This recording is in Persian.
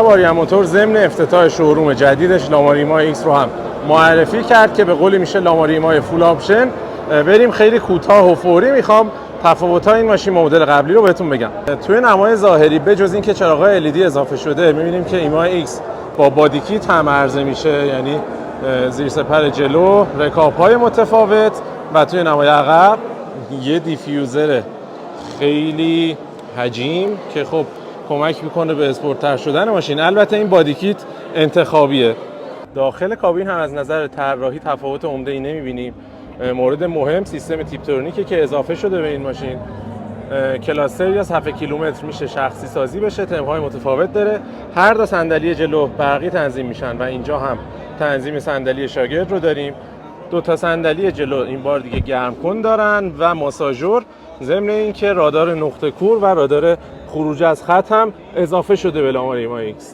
آریا موتور ضمن افتتاح شوروم جدیدش لاما ایکس رو هم معرفی کرد که به قولی میشه لاما فول آپشن. بریم خیلی کوتاه و فوری میخوام تفاوت‌های این ماشین با مدل قبلی رو بهتون بگم. توی نمای ظاهری بجز اینکه چراغ‌های LED اضافه شده، می‌بینیم که ایما ایکس با بادی کیت هم عرضه میشه، یعنی زیر سپر جلو، رکاب‌های متفاوت و توی نمای عقب یه دیفیوزر خیلی حجیم که خب کمک میکنه به اسپورت‌تر شدن ماشین. البته این بادی کیت انتخابیه. داخل کابین هم از نظر طراحی تفاوت عمده‌ای نمی‌بینیم. مورد مهم سیستم تیپترونیکه که اضافه شده به این ماشین. کلاسری از 7 کیلومتر میشه شخصی سازی بشه، تم‌های متفاوت داره. هر دو صندلی جلو برقی تنظیم میشن و اینجا هم تنظیم صندلی شاگرد رو داریم. دو تا صندلی جلو این بار دیگه گرم کن دارن و ماساژور، ضمن اینکه رادار نقطه کور و رادار خروج از خط هم اضافه شده به لاما ایکس.